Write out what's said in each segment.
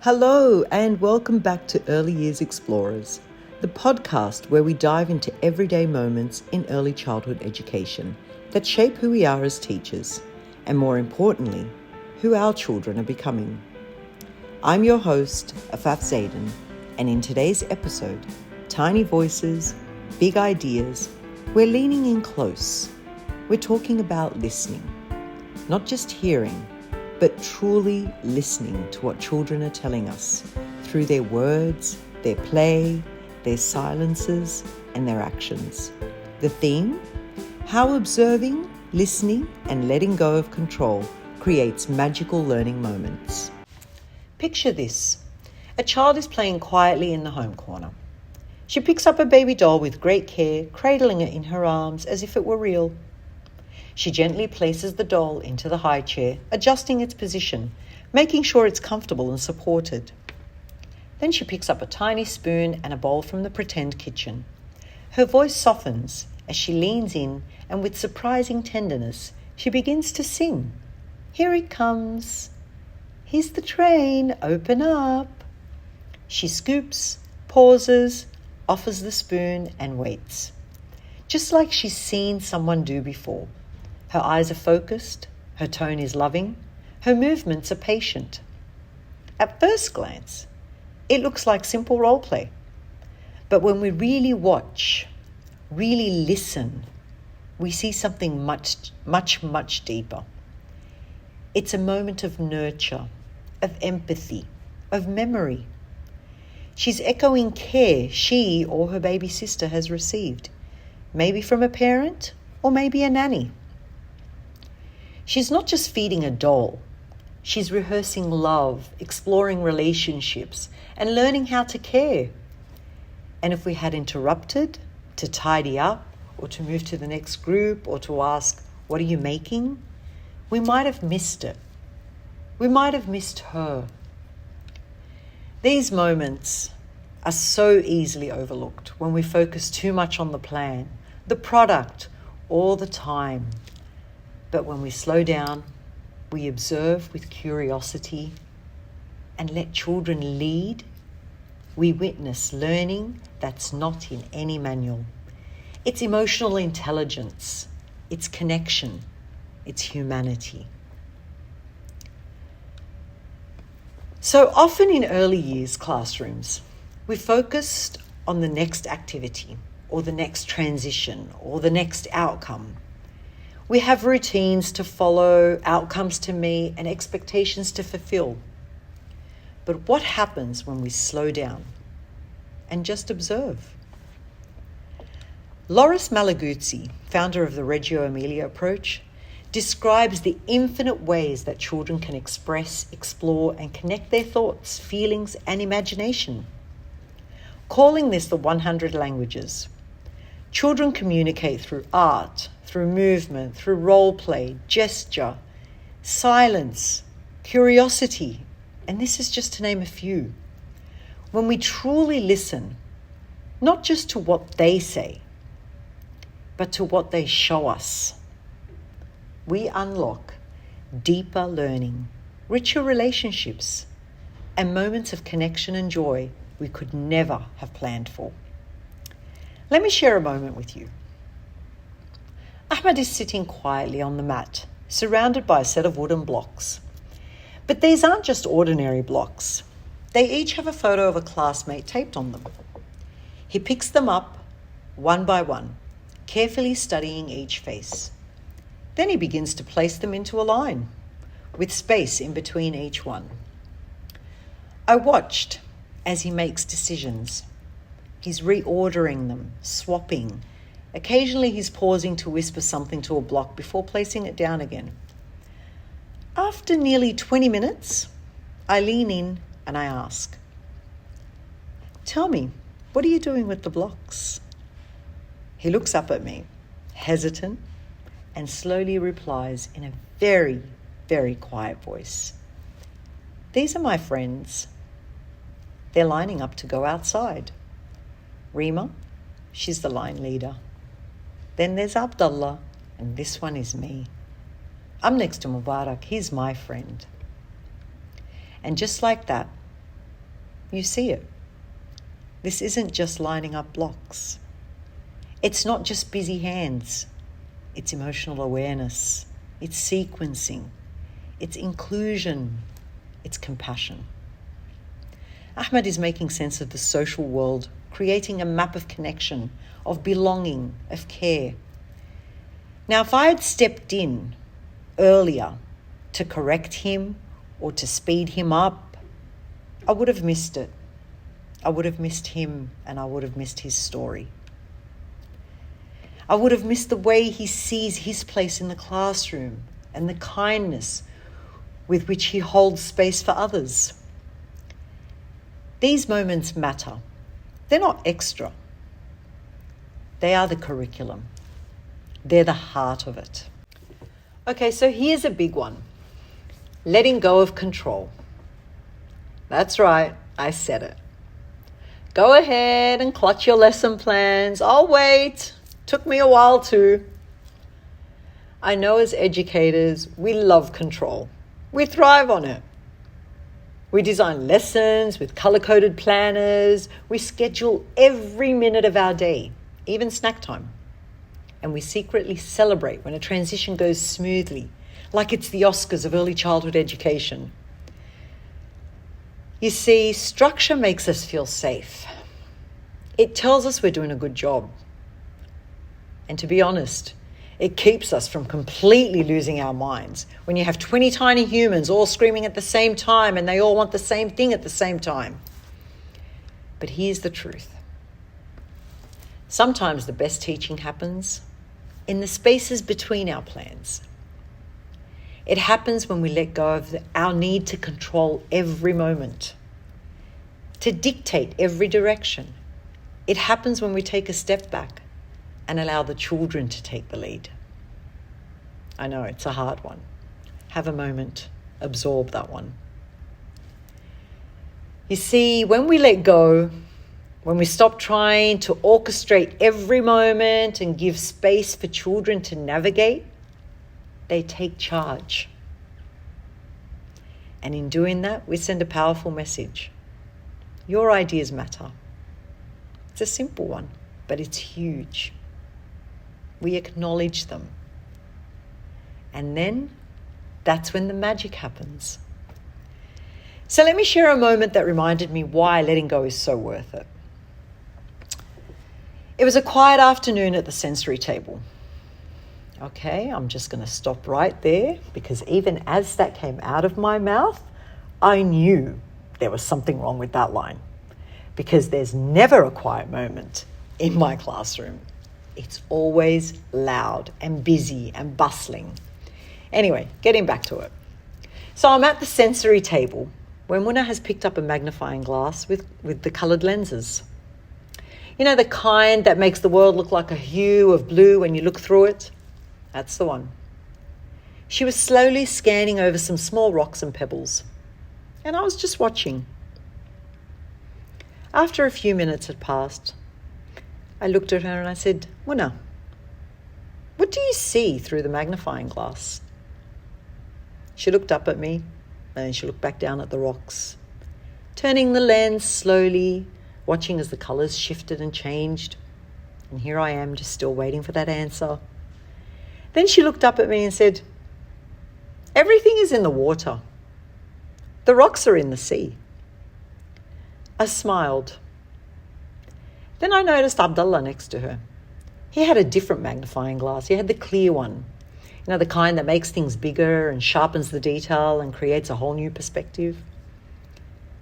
Hello and welcome back to Early Years Explorers, the podcast where we dive into everyday moments in early childhood education that shape who we are as teachers, and more importantly, who our children are becoming. I'm your host, Afaf Zayden, and in today's episode, Tiny Voices, Big Ideas, we're leaning in close. We're talking about listening, not just hearing, but truly listening to what children are telling us through their words, their play, their silences, and their actions. The theme? How observing, listening, and letting go of control creates magical learning moments. Picture this. A child is playing quietly in the home corner. She picks up a baby doll with great care, cradling it in her arms as if it were real. She gently places the doll into the high chair, adjusting its position, making sure it's comfortable and supported. Then she picks up a tiny spoon and a bowl from the pretend kitchen. Her voice softens as she leans in, and with surprising tenderness, she begins to sing. Here it comes. Here's the train. Open up. She scoops, pauses, offers the spoon, and waits. Just like she's seen someone do before. Her eyes are focused, her tone is loving, her movements are patient. At first glance, it looks like simple role play. But when we really watch, really listen, we see something much deeper. It's a moment of nurture, of empathy, of memory. She's echoing care she or her baby sister has received, maybe from a parent or maybe a nanny. She's not just feeding a doll. She's rehearsing love, exploring relationships, and learning how to care. And if we had interrupted to tidy up or to move to the next group or to ask, what are you making? We might have missed it. We might have missed her. These moments are so easily overlooked when we focus too much on the plan, the product, or the time. But when we slow down, we observe with curiosity and let children lead, we witness learning that's not in any manual. It's emotional intelligence, it's connection, it's humanity. So often in early years classrooms, we focused on the next activity or the next transition or the next outcome. We have routines to follow, outcomes to meet, and expectations to fulfill. But what happens when we slow down and just observe? Loris Malaguzzi, founder of the Reggio Emilia approach, describes the infinite ways that children can express, explore, and connect their thoughts, feelings, and imagination. Calling this the 100 languages. Children communicate through art, through movement, through role play, gesture, silence, curiosity, and this is just to name a few. When we truly listen, not just to what they say, but to what they show us, we unlock deeper learning, richer relationships, and moments of connection and joy we could never have planned for. Let me share a moment with you. Ahmed is sitting quietly on the mat, surrounded by a set of wooden blocks. But these aren't just ordinary blocks. They each have a photo of a classmate taped on them. He picks them up, one by one, carefully studying each face. Then he begins to place them into a line, with space in between each one. I watched as he makes decisions. He's reordering them, swapping. Occasionally he's pausing to whisper something to a block before placing it down again. After nearly 20 minutes, I lean in and I ask, "Tell me, what are you doing with the blocks?" He looks up at me, hesitant, and slowly replies in a very, very quiet voice, "These are my friends. They're lining up to go outside. Rima, she's the line leader. Then there's Abdullah, and this one is me. I'm next to Mubarak, he's my friend." And just like that, you see it. This isn't just lining up blocks. It's not just busy hands. It's emotional awareness. It's sequencing. It's inclusion. It's compassion. Ahmed is making sense of the social world, creating a map of connection, of belonging, of care. Now, if I had stepped in earlier to correct him or to speed him up, I would have missed it. I would have missed him, and I would have missed his story. I would have missed the way he sees his place in the classroom and the kindness with which he holds space for others. These moments matter. They're not extra. They are the curriculum. They're the heart of it. Okay, so here's a big one. Letting go of control. That's right, I said it. Go ahead and clutch your lesson plans. I'll wait. Took me a while too. I know as educators, we love control. We thrive on it. We design lessons with color-coded planners. We schedule every minute of our day, even snack time. And we secretly celebrate when a transition goes smoothly, like it's the Oscars of early childhood education. You see, structure makes us feel safe. It tells us we're doing a good job. And to be honest, it keeps us from completely losing our minds when you have 20 tiny humans all screaming at the same time and they all want the same thing at the same time. But here's the truth. Sometimes the best teaching happens in the spaces between our plans. It happens when we let go of our need to control every moment, to dictate every direction. It happens when we take a step back and allow the children to take the lead. I know, it's a hard one. Have a moment, absorb that one. You see, when we let go, when we stop trying to orchestrate every moment and give space for children to navigate, they take charge. And in doing that, we send a powerful message. Your ideas matter. It's a simple one, but it's huge. We acknowledge them. And then that's when the magic happens. So let me share a moment that reminded me why letting go is so worth it. It was a quiet afternoon at the sensory table. Okay, I'm just going to stop right there because even as that came out of my mouth, I knew there was something wrong with that line because there's never a quiet moment in my classroom. It's always loud and busy and bustling. Anyway, getting back to it. So I'm at the sensory table when Muna has picked up a magnifying glass with the coloured lenses. You know, the kind that makes the world look like a hue of blue when you look through it? That's the one. She was slowly scanning over some small rocks and pebbles, and I was just watching. After a few minutes had passed, I looked at her and I said, Muna, what do you see through the magnifying glass? She looked up at me and she looked back down at the rocks, turning the lens slowly, watching as the colours shifted and changed. And here I am, just still waiting for that answer. Then she looked up at me and said, everything is in the water. The rocks are in the sea. I smiled. Then I noticed Abdullah next to her. He had a different magnifying glass. He had the clear one. You know, the kind that makes things bigger and sharpens the detail and creates a whole new perspective.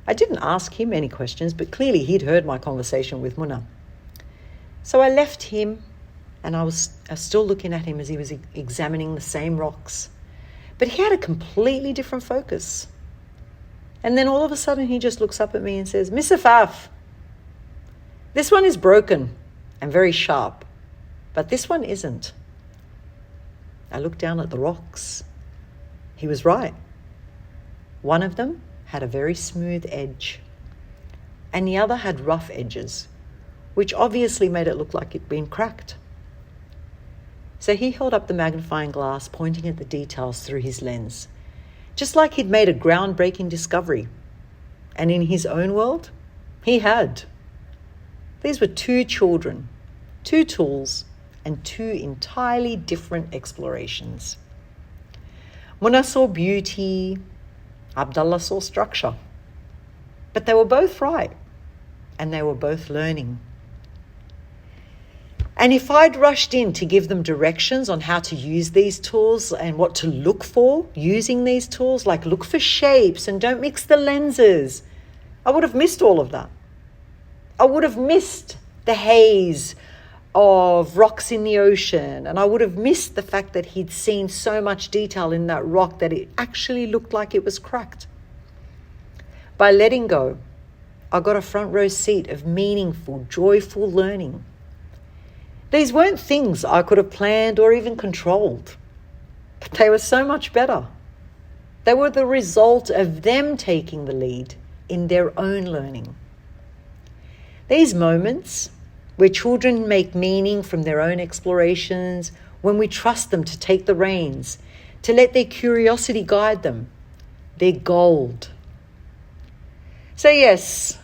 I didn't ask him any questions, but clearly he'd heard my conversation with Muna. So I left him and I was still looking at him as he was examining the same rocks. But he had a completely different focus. And then all of a sudden he just looks up at me and says, Miss Afaf, this one is broken and very sharp, but this one isn't. I looked down at the rocks. He was right. One of them had a very smooth edge, and the other had rough edges, which obviously made it look like it'd been cracked. So he held up the magnifying glass, pointing at the details through his lens, just like he'd made a groundbreaking discovery. And in his own world, He had. These were 2 children, 2 tools, and 2 entirely different explorations. Munna saw beauty, Abdullah saw structure. But they were both right, and they were both learning. And if I'd rushed in to give them directions on how to use these tools and what to look for using these tools, like look for shapes and don't mix the lenses, I would have missed all of that. I would have missed the haze of rocks in the ocean, and I would have missed the fact that he'd seen so much detail in that rock that it actually looked like it was cracked. By letting go, I got a front row seat of meaningful, joyful learning. These weren't things I could have planned or even controlled, but they were so much better. They were the result of them taking the lead in their own learning. These moments where children make meaning from their own explorations, when we trust them to take the reins, to let their curiosity guide them, they're gold. So yes,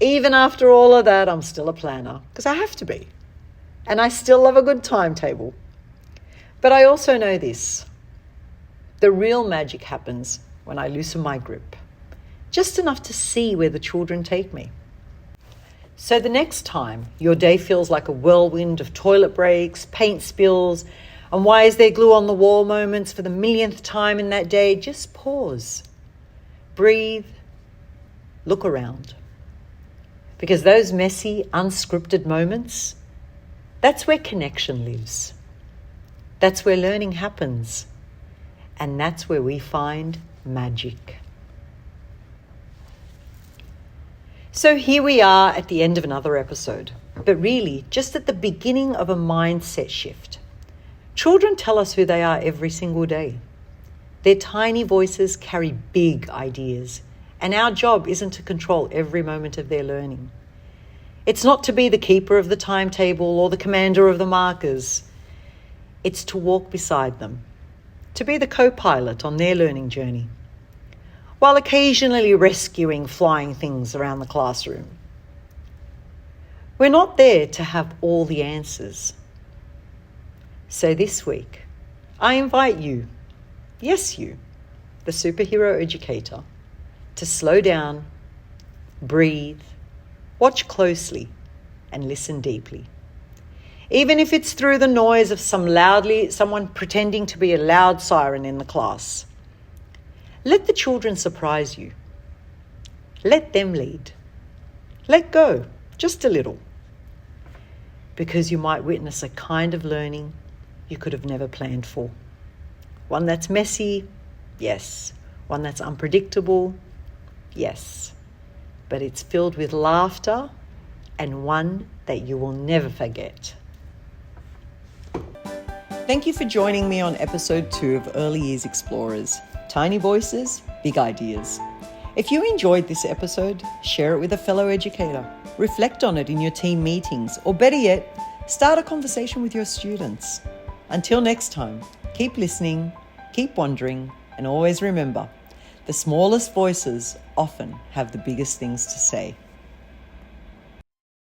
even after all of that, I'm still a planner, because I have to be. And I still love a good timetable. But I also know this. The real magic happens when I loosen my grip, just enough to see where the children take me. So the next time your day feels like a whirlwind of toilet breaks, paint spills, and why is there glue on the wall moments for the millionth time in that day, just pause, breathe, look around. Because those messy, unscripted moments, that's where connection lives. That's where learning happens. And that's where we find magic. So here we are at the end of another episode, but really just at the beginning of a mindset shift. Children tell us who they are every single day. Their tiny voices carry big ideas, and our job isn't to control every moment of their learning. It's not to be the keeper of the timetable or the commander of the markers. It's to walk beside them, to be the co-pilot on their learning journey, while occasionally rescuing flying things around the classroom. We're not there to have all the answers. So this week, I invite you, yes you, the superhero educator, to slow down, breathe, watch closely, and listen deeply. Even if it's through the noise of someone pretending to be a loud siren in the class. Let the children surprise you. Let them lead. Let go, just a little. Because you might witness a kind of learning you could have never planned for. One that's messy, yes. One that's unpredictable, yes. But it's filled with laughter and one that you will never forget. Thank you for joining me on episode 2 of Early Years Explorers. Tiny voices, big ideas. If you enjoyed this episode, share it with a fellow educator. Reflect on it in your team meetings, or better yet, start a conversation with your students. Until next time, keep listening, keep wondering, and always remember, the smallest voices often have the biggest things to say.